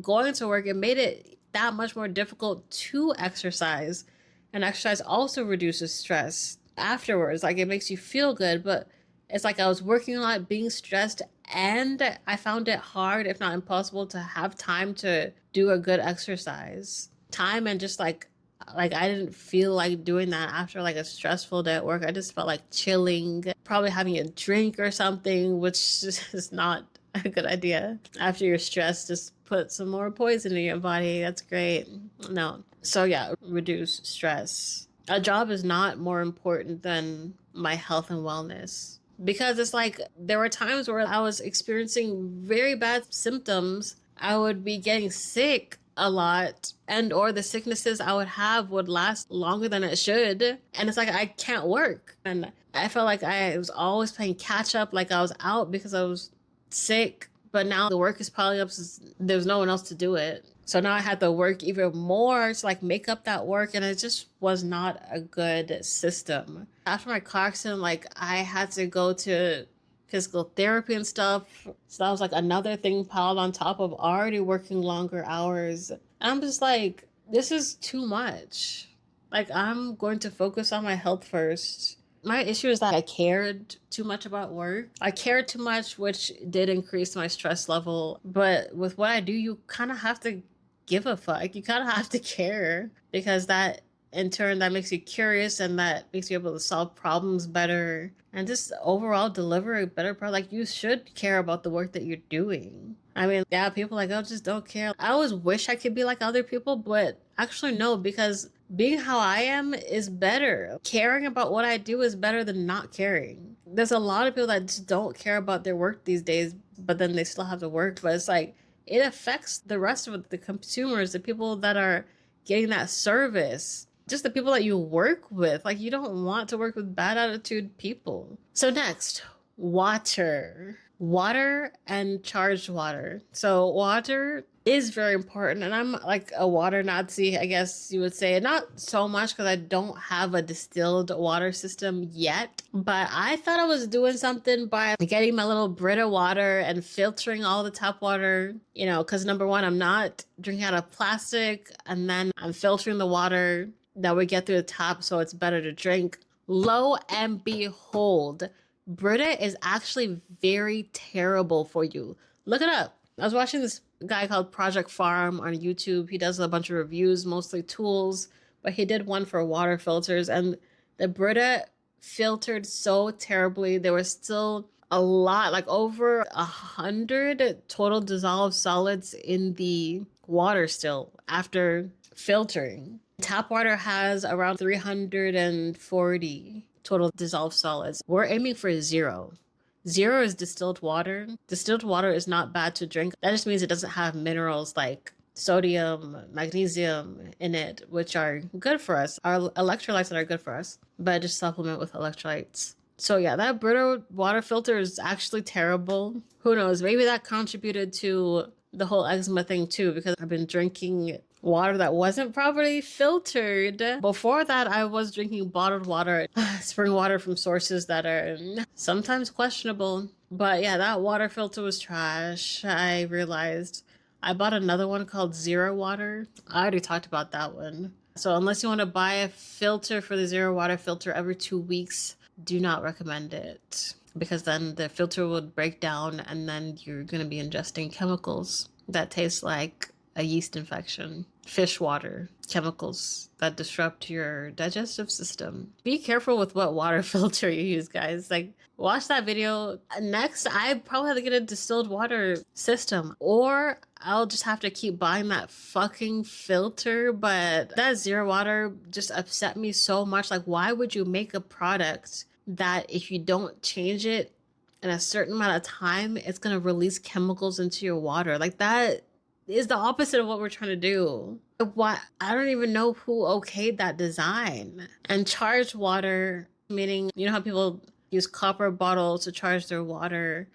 going to work, it made it that much more difficult to exercise. And exercise also reduces stress afterwards. Like it makes you feel good, but it's like I was working a lot, being stressed, and I found it hard, if not impossible, to have time to do a good exercise. Time and just like I didn't feel like doing that after like a stressful day at work. I just felt like chilling, probably having a drink or something, which is not a good idea. After you're stressed, just put some more poison in your body. That's great. No. So yeah, reduce stress. A job is not more important than my health and wellness. Because it's like there were times where I was experiencing very bad symptoms. I would be getting sick a lot, and or the sicknesses I would have would last longer than it should. And it's like I can't work. And I felt like I was always playing catch up, like I was out because I was sick. But now the work is piling up, so there's no one else to do it. So now I had to work even more to like make up that work, and it just was not a good system. After my car accident, like I had to go to physical therapy and stuff. So that was like another thing piled on top of already working longer hours. And I'm just like, this is too much. Like I'm going to focus on my health first. My issue is that I cared too much about work. I cared too much, which did increase my stress level. But with what I do, you kind of have to give a fuck. You kind of have to care, because that in turn, that makes you curious, and that makes you able to solve problems better and just overall deliver a better product. Like you should care about the work that you're doing. I mean, yeah, people like, oh, just don't care. I always wish I could be like other people, but actually no, because being how I am is better. Caring about what I do is better than not caring. There's a lot of people that just don't care about their work these days, but then they still have to work. But it's like, it affects the rest of the consumers, the people that are getting that service, just the people that you work with. Like you don't want to work with bad attitude people. So next, water. Water and charged water. So water is very important, and I'm like a water Nazi, I guess you would say. Not so much because I don't have a distilled water system yet, but I thought I was doing something by getting my little Brita water and filtering all the tap water, you know, because number one, I'm not drinking out of plastic, and then I'm filtering the water that we get through the tap so it's better to drink. Lo and behold, Brita is actually very terrible for you. Look it up. I was watching this guy called Project Farm on YouTube. He does a bunch of reviews, mostly tools, but he did one for water filters, and the Brita filtered so terribly. There was still a lot, like over 100 total dissolved solids in the water still after filtering. Tap water has around 340 total dissolved solids. We're aiming for zero. Zero is distilled water. Distilled water is not bad to drink. That just means it doesn't have minerals like sodium, magnesium in it, which are good for us. Our electrolytes that are good for us, but just supplement with electrolytes. So yeah, that Brita water filter is actually terrible. Who knows? Maybe that contributed to the whole eczema thing too, because I've been drinking water that wasn't properly filtered. Before that, I was drinking bottled water, spring water from sources that are sometimes questionable. But yeah, that water filter was trash. I realized I bought another one called Zero Water. I already talked about that one. So unless you want to buy a filter for the Zero Water filter every 2 weeks, do not recommend it, because then the filter would break down and then you're going to be ingesting chemicals that taste like a yeast infection. Fish water, chemicals that disrupt your digestive system. Be careful with what water filter you use, guys. Like, watch that video. Next, I probably have to get a distilled water system, or I'll just have to keep buying that fucking filter. But that Zero Water just upset me so much. Like, why would you make a product that if you don't change it in a certain amount of time, it's going to release chemicals into your water? Like, that is the opposite of what we're trying to do. Why? I don't even know who okayed that design. And charged water, meaning, you know how people use copper bottles to charge their water,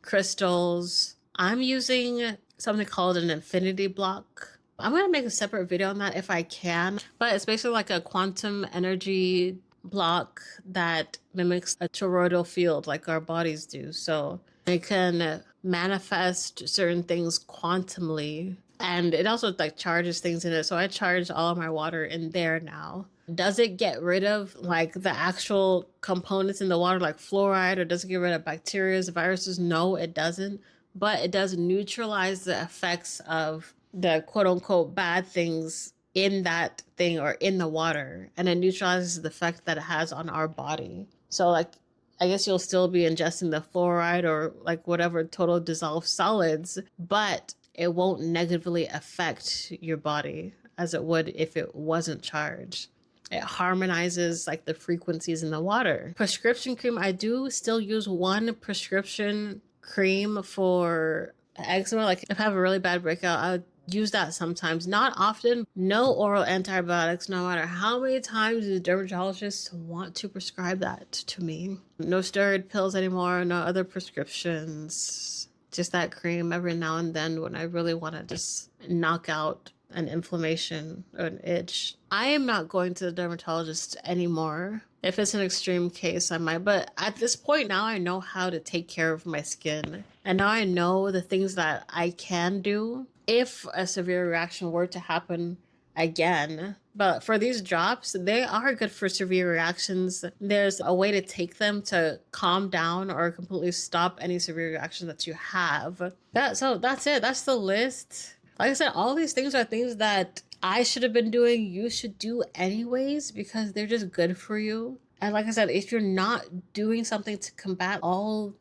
crystals. I'm using something called an infinity block. I'm going to make a separate video on that if I can, but it's basically like a quantum energy block that mimics a toroidal field like our bodies do. So it can manifest certain things quantumly, and it also like charges things in it. So I charge all of my water in there now. Does it get rid of like the actual components in the water like fluoride, or does it get rid of bacteria, viruses? No, it doesn't, but it does neutralize the effects of the quote unquote bad things in that thing or in the water, and it neutralizes the effect that it has on our body. So like, I guess you'll still be ingesting the fluoride or like whatever total dissolved solids, but it won't negatively affect your body as it would if it wasn't charged. It harmonizes like the frequencies in the water. Prescription cream, I do still use one prescription cream for eczema. Like if I have a really bad breakout, I'll use that sometimes, not often. No oral antibiotics, no matter how many times the dermatologists want to prescribe that to me. No steroid pills anymore, no other prescriptions. Just that cream every now and then when I really want to just knock out an inflammation or an itch. I am not going to the dermatologist anymore. If it's an extreme case, I might. But at this point now, I know how to take care of my skin. And now I know the things that I can do if a severe reaction were to happen again. But for these drops, they are good for severe reactions. There's a way to take them to calm down or completely stop any severe reaction that you have. So that's it. That's the list. Like I said, all these things are things that I should have been doing, you should do anyways, because they're just good for you. And like I said, if you're not doing something to combat all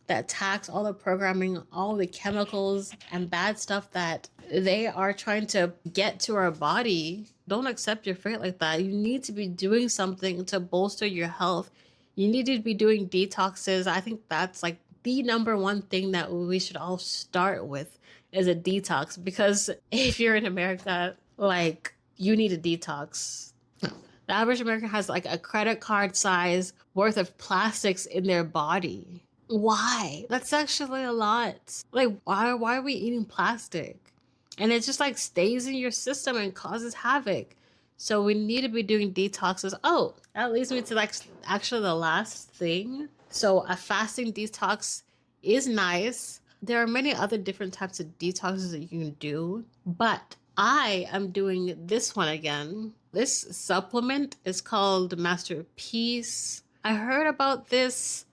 the attacks, all the programming, all the chemicals and bad stuff that they are trying to get to our body, don't accept your fate like that. You need to be doing something to bolster your health. You need to be doing detoxes. I think that's like the number one thing that we should all start with, is a detox. Because if you're in America, like, you need a detox. The average American has like a credit card size worth of plastics in their body. Why? That's actually a lot. Like, why are we eating plastic? And it just like stays in your system and causes havoc. So we need to be doing detoxes. Oh, that leads me to like actually the last thing. So a fasting detox is nice. There are many other different types of detoxes that you can do, but I am doing this one again. This supplement is called Masterpiece. I heard about this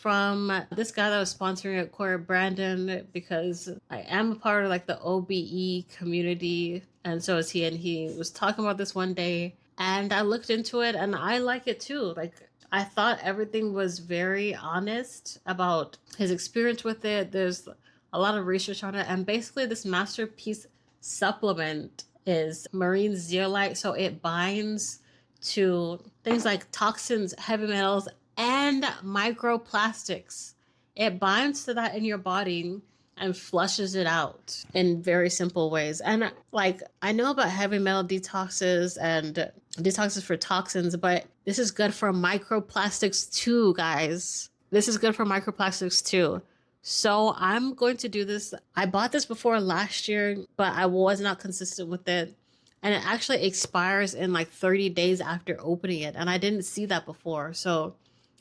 from this guy that was sponsoring it, Corey Brandon, because I am a part of like the OBE community, and so is he. And he was talking about this one day, and I looked into it, and I like it too. Like, I thought everything was very honest about his experience with it. There's a lot of research on it. And basically, this masterpiece supplement is marine zeolite. So it binds to things like toxins, heavy metals, and microplastics. It binds to that in your body and flushes it out in very simple ways. And like, I know about heavy metal detoxes and detoxes for toxins, but this is good for microplastics too, guys. This is good for microplastics too. So I'm going to do this. I bought this before last year, but I was not consistent with it. And it actually expires in like 30 days after opening it. And I didn't see that before. So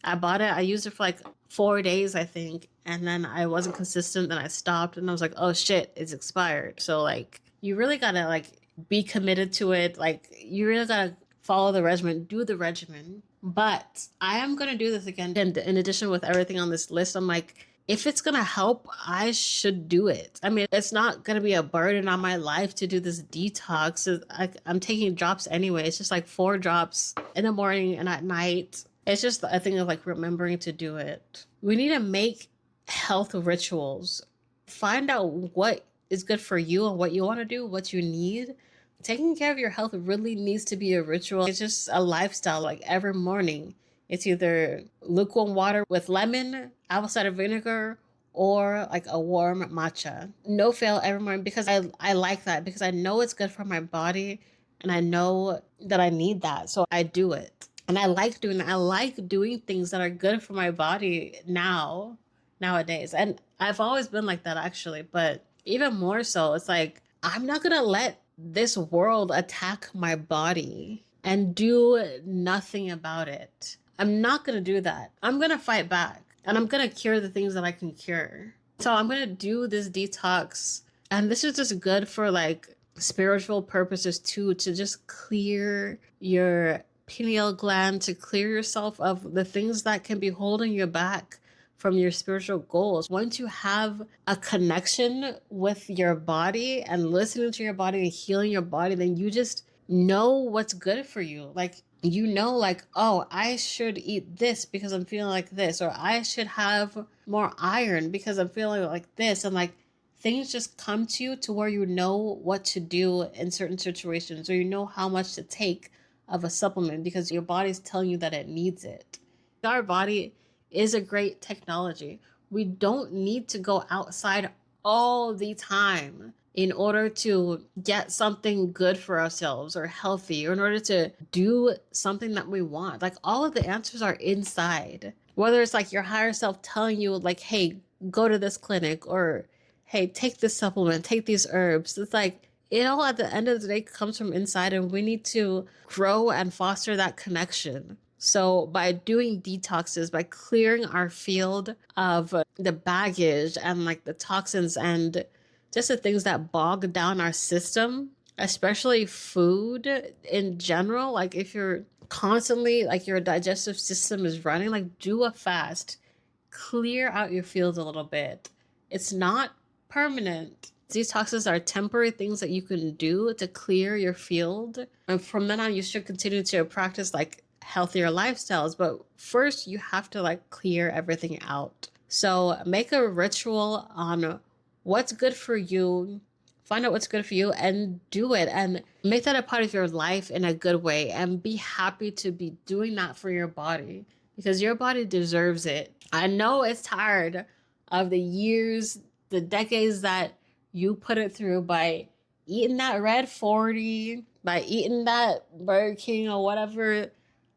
I bought it. I used it for like 4 days, I think. And then I wasn't consistent. Then I stopped and I was like, oh shit, it's expired. So like, you really gotta like be committed to it. Like, you really gotta follow the regimen, do the regimen. But I am gonna do this again. And in addition with everything on this list, I'm like, if it's gonna help, I should do it. I mean, it's not gonna be a burden on my life to do this detox. I'm taking drops anyway. It's just like 4 drops in the morning and at night. It's just a thing of like remembering to do it. We need to make health rituals. Find out what is good for you and what you want to do, what you need. Taking care of your health really needs to be a ritual. It's just a lifestyle. Like every morning, it's either lukewarm water with lemon, apple cider vinegar, or like a warm matcha. No fail every morning, because I like that, because I know it's good for my body and I know that I need that. So I do it. And I like doing that. I like doing things that are good for my body nowadays. And I've always been like that actually, but even more so, it's like, I'm not gonna let this world attack my body and do nothing about it. I'm not gonna do that. I'm gonna fight back and I'm gonna cure the things that I can cure. So I'm gonna do this detox, and this is just good for like spiritual purposes too, to just clear your pineal gland, to clear yourself of the things that can be holding you back from your spiritual goals. Once you have a connection with your body and listening to your body and healing your body, then you just know what's good for you. Like, you know, like, oh, I should eat this because I'm feeling like this, or I should have more iron because I'm feeling like this. And like, things just come to you to where you know what to do in certain situations, or you know how much to take of a supplement because your body's telling you that it needs it. Our body is a great technology. We don't need to go outside all the time in order to get something good for ourselves or healthy, or in order to do something that we want. Like, all of the answers are inside. Whether it's like your higher self telling you like, hey, go to this clinic, or hey, take this supplement, take these herbs. It's like, it all at the end of the day comes from inside, and we need to grow and foster that connection. So by doing detoxes, by clearing our field of the baggage and like the toxins and just the things that bog down our system, especially food in general, like if you're constantly, like your digestive system is running, like do a fast, clear out your field a little bit. It's not permanent. Detoxes are temporary things that you can do to clear your field. And from then on, you should continue to practice like healthier lifestyles. But first, you have to like clear everything out. So make a ritual on what's good for you. Find out what's good for you and do it, and make that a part of your life in a good way, and be happy to be doing that for your body, because your body deserves it. I know it's tired of the years, the decades that you put it through by eating that red 40, by eating that Burger King or whatever.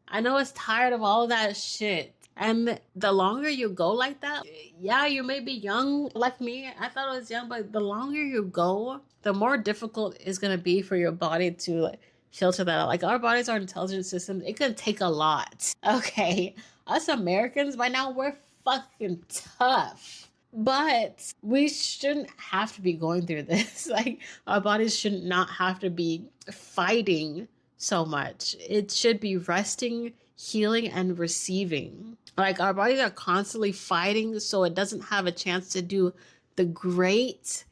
I know it's tired of all that shit. And the longer you go like that, yeah, you may be young like me. I thought I was young, but the longer you go, the more difficult it's going to be for your body to like filter that out. Like, our bodies are intelligent systems. It can take a lot. Okay. Us Americans, by now, we're fucking tough. But we shouldn't have to be going through this. Like, our bodies should not have to be fighting so much. It should be resting, healing, and receiving. Like, our bodies are constantly fighting, so it doesn't have a chance to do the great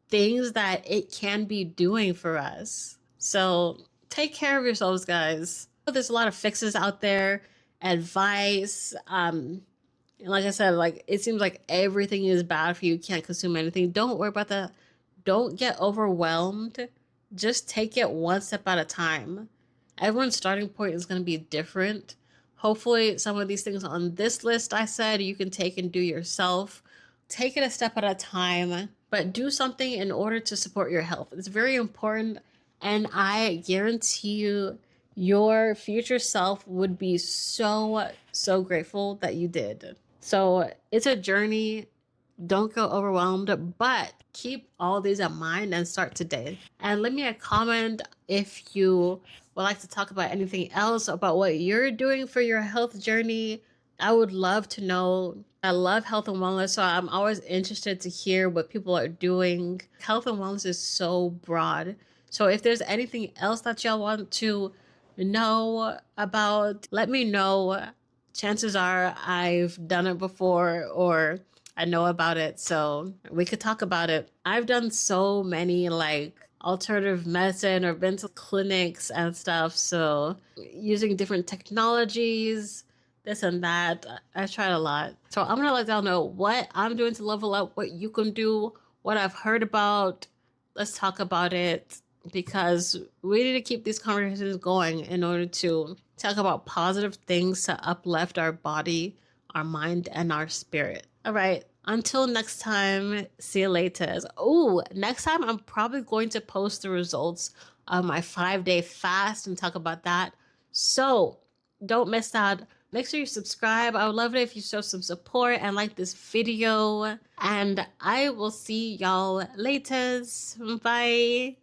things that it can be doing for us. So take care of yourselves, guys. There's a lot of fixes out there, advice. Like I said, like it seems like everything is bad for you. You can't consume anything. Don't worry about that. Don't get overwhelmed. Just take it one step at a time. Everyone's starting point is going to be different. Hopefully, some of these things on this list I said you can take and do yourself. Take it a step at a time, but do something in order to support your health. It's very important, and I guarantee you, your future self would be so grateful that you did. So it's a journey. Don't go overwhelmed, but keep all these in mind and start today. And leave me a comment if you would like to talk about anything else about what you're doing for your health journey. I would love to know. I love health and wellness, so I'm always interested to hear what people are doing. Health and wellness is so broad. So if there's anything else that y'all want to know about, let me know. Chances are I've done it before or I know about it, so we could talk about it. I've done so many like alternative medicine or been to clinics and stuff, so using different technologies, this and that. I tried a lot. So I'm gonna let y'all know what I'm doing to level up, what you can do, what I've heard about. Let's talk about it because we need to keep these conversations going in order to talk about positive things to uplift our body, our mind, and our spirit. All right. Until next time, see you later. Oh, next time I'm probably going to post the results of my 5-day fast and talk about that. So don't miss out. Make sure you subscribe. I would love it if you show some support and like this video. And I will see y'all later. Bye.